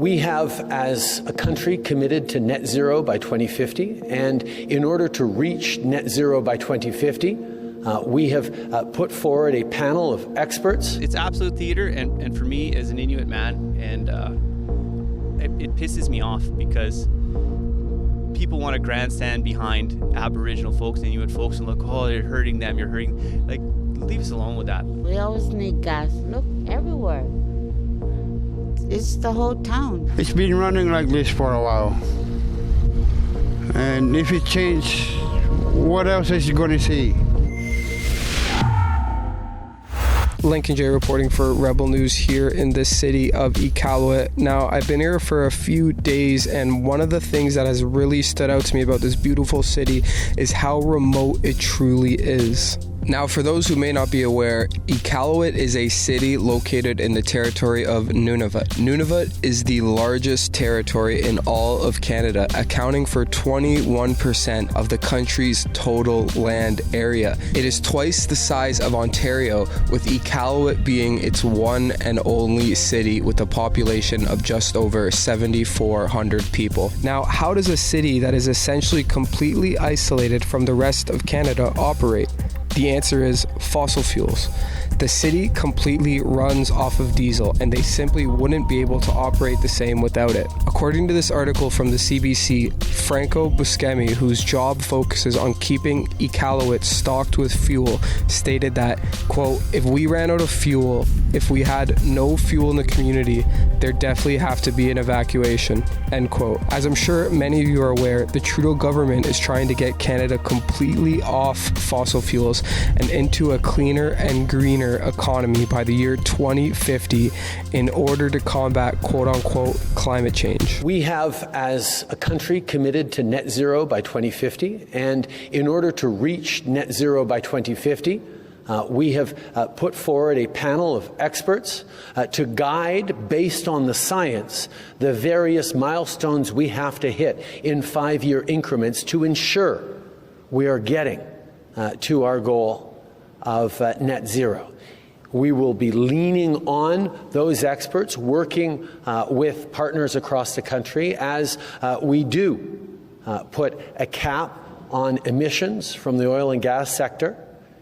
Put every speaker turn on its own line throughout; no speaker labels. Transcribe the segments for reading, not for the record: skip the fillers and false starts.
We have, as a country, committed to net zero by 2050, and in order to reach net zero by 2050, we have put forward a panel of experts.
It's absolute theater, and for me as an Inuit man, and it pisses me off because people want to grandstand behind Aboriginal folks and Inuit folks and look, oh, you're hurting them, you're hurting. Like, leave us alone with that.
We always need gas. Look, everywhere. It's the whole town.
It's been running like this for a while. And if it changes, what else is you going to see?
Lincoln J reporting for Rebel News here in the city of Iqaluit. Now, I've been here for a few days, and one of the things that has really stood out to me about this beautiful city is how remote it truly is. Now, for those who may not be aware, Iqaluit is a city located in the territory of Nunavut. Nunavut is the largest territory in all of Canada, accounting for 21% of the country's total land area. It is twice the size of Ontario, with Iqaluit being its one and only city with a population of just over 7,400 people. Now, how does a city that is essentially completely isolated from the rest of Canada operate? The answer is fossil fuels. The city completely runs off of diesel, and they simply wouldn't be able to operate the same without it. According to this article from the CBC, Franco Buscemi, whose job focuses on keeping Iqaluit stocked with fuel, stated that, quote, if we ran out of fuel, if we had no fuel in the community, there'd definitely have to be an evacuation, end quote. As I'm sure many of you are aware, the Trudeau government is trying to get Canada completely off fossil fuels and into a cleaner and greener economy by the year 2050 in order to combat quote-unquote climate change.
We have, as a country, committed to net zero by 2050, and in order to reach net zero by 2050, we have put forward a panel of experts to guide, based on the science, the various milestones we have to hit in 5-year increments to ensure we are getting to our goal of net zero. We will be leaning on those experts, working with partners across the country as we do put a cap on emissions from the oil and gas sector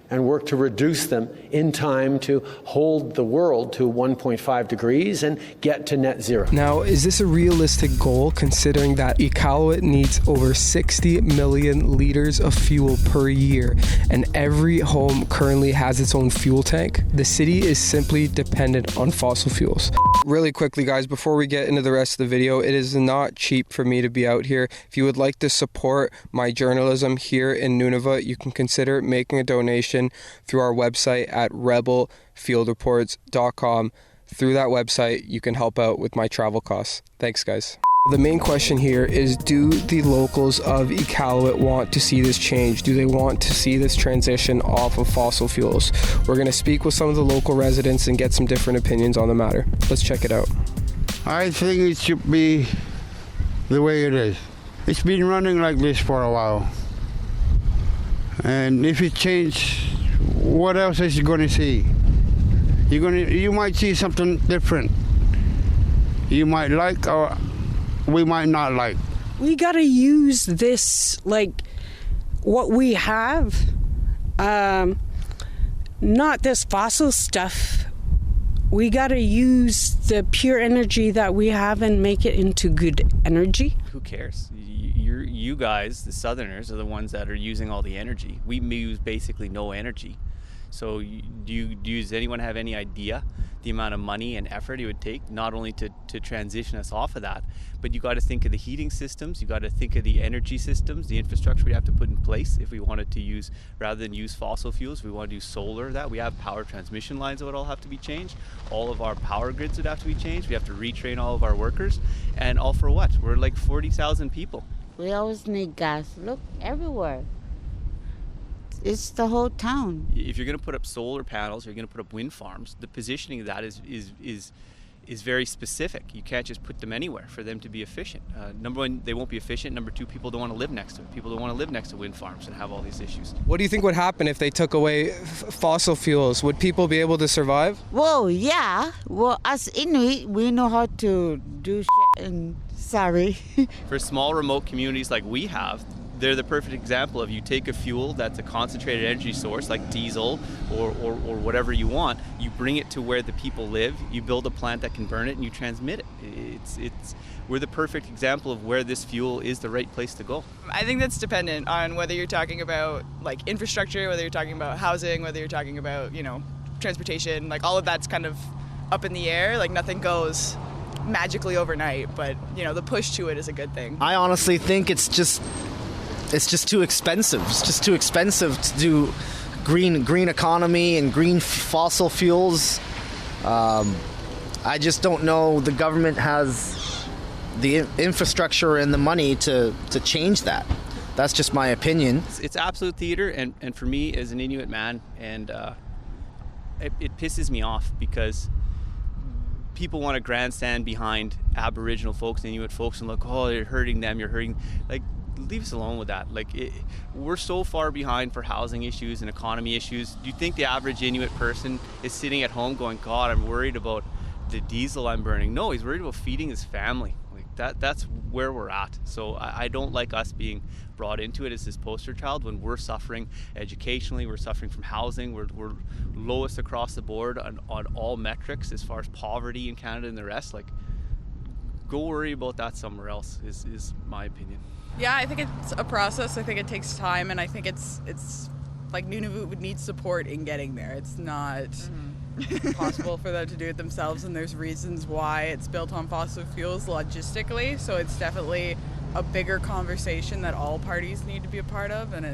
and work to reduce them in time to hold the world to 1.5 degrees and get to net zero.
Now, is this a realistic goal considering that Iqaluit needs over 60 million liters of fuel per year and every home currently has its own fuel tank? The city is simply dependent on fossil fuels. Really quickly, guys, before we get into the rest of the video, it is not cheap for me to be out here. If you would like to support my journalism here in Nunavut, you can consider making a donation through our website at rebelfieldreports.com. Through that website, you can help out with my travel costs. Thanks, guys. The main question here is, do the locals of Iqaluit want to see this change? Do they want to see this transition off of fossil fuels? We're going to speak with some of the local residents and get some different opinions on the matter. Let's check it out.
I think it should be the way it is. It's been running like this for a while. And if it changes, what else is you going to see? You might see something different. You might like, or we might not like.
We got to use this, like, what we have, not this fossil stuff. We got to use the pure energy that we have and make it into good energy.
Who cares? You guys, the Southerners, are the ones that are using all the energy. We use basically no energy. So does anyone have any idea the amount of money and effort it would take not only to transition us off of that, but you got to think of the heating systems, you got to think of the energy systems, the infrastructure we have to put in place if we wanted to use, rather than use fossil fuels, we want to do solar. That we have power transmission lines that would all have to be changed. All of our power grids would have to be changed. We have to retrain all of our workers, and all for what? We're like 40,000 people.
We always need gas. Look, everywhere. It's the whole town.
If you're going to put up solar panels, you're going to put up wind farms. The positioning of that is is very specific. You can't just put them anywhere for them to be efficient. Number one, they won't be efficient. Number two, people don't want to live next to it. People don't want to live next to wind farms and have all these issues.
What do you think would happen if they took away fossil fuels? Would people be able to survive?
Well, yeah. Well, as Inuit, we know how to do shit and sorry.
For small remote communities like we have, they're the perfect example of you take a fuel that's a concentrated energy source like diesel or whatever you want, you bring it to where the people live, you build a plant that can burn it and you transmit it. We're the perfect example of where this fuel is the right place to go.
I think that's dependent on whether you're talking about like infrastructure, whether you're talking about housing, whether you're talking about, transportation, like all of that's kind of up in the air. Like nothing goes magically overnight, but the push to it is a good thing.
I honestly think it's just too expensive. It's just too expensive to do green economy and green fossil fuels. I just don't know the government has the infrastructure and the money to change that. That's just my opinion.
It's absolute theater, and for me as an Inuit man, and it pisses me off because people want to grandstand behind Aboriginal folks, Inuit folks, and look, oh, you're hurting them, like, leave us alone with that. Like, we're so far behind for housing issues and economy issues. Do you think the average Inuit person is sitting at home going, God, I'm worried about the diesel I'm burning? No, he's worried about feeding his family. Like that's where we're at. So I don't like us being brought into it as this poster child when we're suffering educationally, we're suffering from housing, we're lowest across the board on all metrics as far as poverty in Canada and the rest. Like, go worry about that somewhere else is my opinion.
Yeah, I think it's a process. I think it takes time, and I think it's like Nunavut would need support in getting there. It's not possible for them to do it themselves, and there's reasons why it's built on fossil fuels logistically. So it's definitely a bigger conversation that all parties need to be a part of, and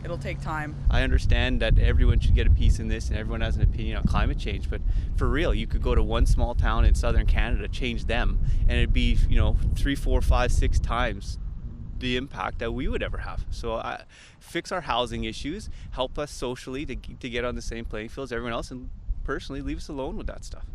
it'll take time. I understand that everyone should get a piece in this and everyone has an opinion on climate change, but for real, you could go to one small town in southern Canada, change them, and it'd be 3, 4, 5, 6 times the impact that we would ever have. So fix our housing issues, help us socially to get on the same playing field as everyone else, and personally leave us alone with that stuff.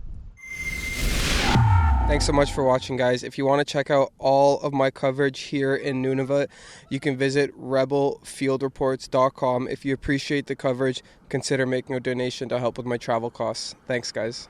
Thanks so much for watching, guys. If you want to check out all of my coverage here in Nunavut, you can visit rebelfieldreports.com. If you appreciate the coverage, consider making a donation to help with my travel costs. Thanks, guys.